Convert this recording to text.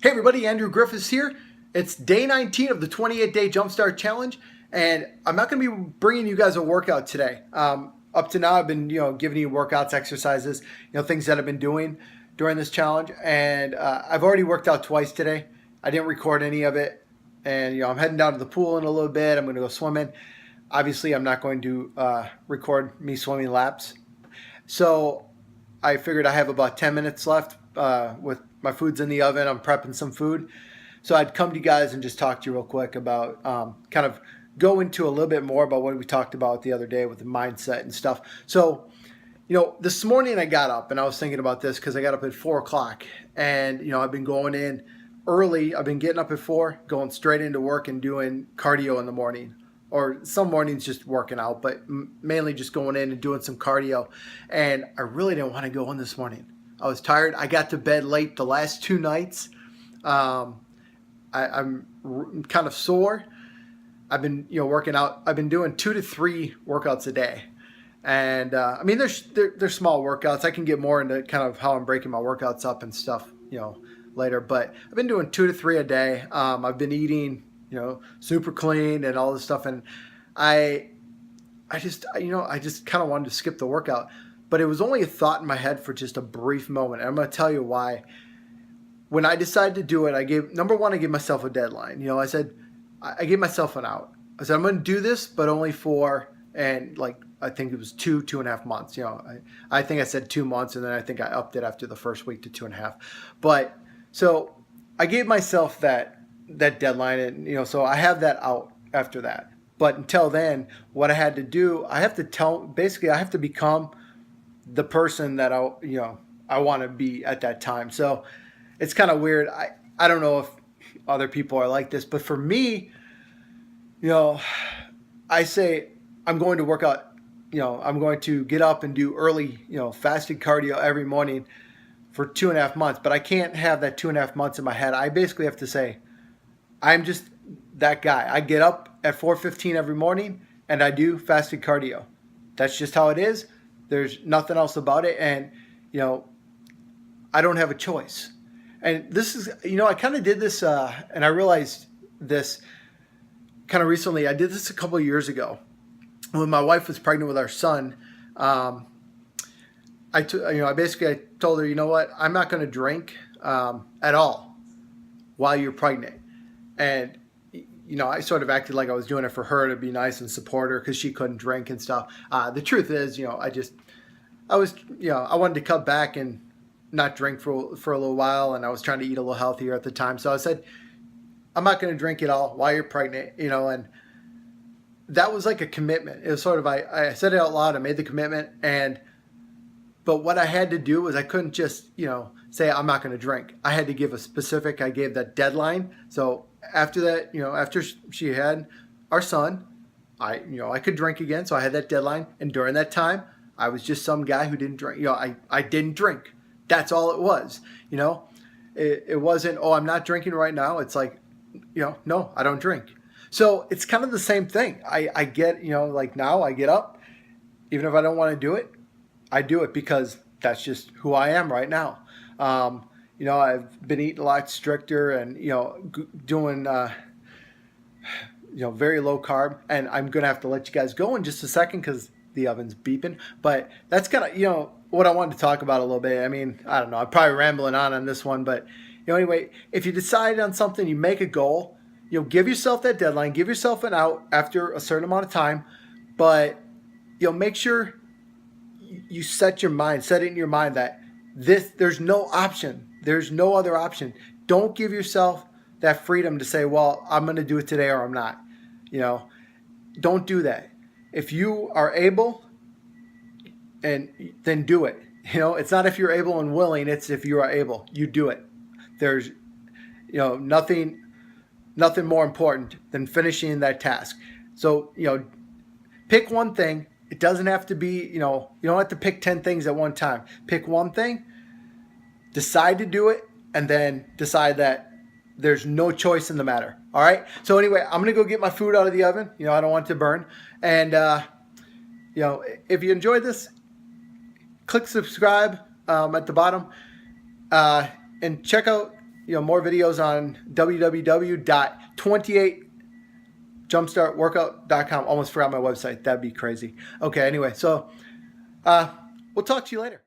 Hey everybody, Andrew Griffiths here. It's day 19 of the 28-day Jumpstart Challenge, and I'm not going to be bringing you guys a workout today. Up to now, I've been giving you workouts, exercises, things that I've been doing during this challenge, and I've already worked out twice today. I didn't record any of it, and I'm heading down to the pool in a little bit. I'm going to go swimming. Obviously, I'm not going to record me swimming laps, so I figured I have about 10 minutes left with my food's in the oven. I'm prepping some food. So I'd come to you guys and just talk to you real quick about kind of go into a little bit more about what we talked about the other day with the mindset and stuff. So, this morning I got up and I was thinking about this because I got up at 4 o'clock and, I've been going in early. I've been getting up at 4, going straight into work and doing cardio in the morning. Or some mornings just working out, but mainly just going in and doing some cardio. And I really didn't want to go in this morning. I was tired. I got to bed late the last 2 nights. I'm kind of sore. I've been working out. I've been doing 2 to 3 workouts a day. And I mean, they're small workouts. I can get more into kind of how I'm breaking my workouts up and stuff, later. But I've been doing 2 to 3 a day. I've been eating super clean and all this stuff. And I just kind of wanted to skip the workout, but it was only a thought in my head for just a brief moment. And I'm going to tell you why. When I decided to do it, I gave myself a deadline. I said, I gave myself an out. I said, I'm going to do this, but only for, and I think it was 2.5 months. I think I said 2 months, and then I think I upped it after the first week to 2.5. But so I gave myself that deadline, and so I have that out after that. But until then, what I had to do, I have to become the person that I want to be at that time. So it's kind of weird. I don't know if other people are like this, but for me, I say I'm going to work out, I'm going to get up and do early, fasted cardio every morning for 2.5 months, but I can't have that 2.5 months in my head. I basically have to say, I'm just that guy. I get up at 4:15 every morning and I do fasted cardio. That's just how it is. There's nothing else about it. And, I don't have a choice. And this is, I kind of did this, and I realized this kind of recently. I did this a couple of years ago when my wife was pregnant with our son. I basically told her, you know what, I'm not going to drink at all while you're pregnant. And, I sort of acted like I was doing it for her to be nice and support her because she couldn't drink and stuff. The truth is, I wanted to cut back and not drink for a little while. And I was trying to eat a little healthier at the time. So I said, I'm not going to drink at all while you're pregnant, and that was like a commitment. It was sort of, I said it out loud. I made the commitment. But what I had to do was I couldn't just, say I'm not going to drink. I had to give I gave that deadline. So after that, after she had our son, I could drink again. So I had that deadline. And during that time, I was just some guy who didn't drink. I didn't drink. That's all it was. It wasn't, oh, I'm not drinking right now. It's like, no, I don't drink. So it's kind of the same thing. I get, like now I get up, even if I don't want to do it, I do it because that's just who I am right now. I've been eating a lot stricter and, doing, very low carb. And I'm going to have to let you guys go in just a second because the oven's beeping. But that's kind of, what I wanted to talk about a little bit. I mean, I don't know. I'm probably rambling on this one. But, anyway, if you decide on something, you make a goal, give yourself that deadline, give yourself an out after a certain amount of time. But, make sure you set it in your mind that there's no option. There's no other option. Don't give yourself that freedom to say, well, I'm going to do it today or I'm not. Don't do that. If you are able, and then do it. It's not if you're able and willing, it's if you are able, you do it. There's, nothing more important than finishing that task. So, pick one thing. It doesn't have to be, you don't have to pick 10 things at one time. Pick one thing, decide to do it, and then decide that there's no choice in the matter. All right. So anyway, I'm going to go get my food out of the oven. I don't want it to burn. And, if you enjoyed this, click subscribe at the bottom and check out more videos on www.28jumpstartworkout.com. Almost forgot my website. That'd be crazy. Okay, anyway, so we'll talk to you later.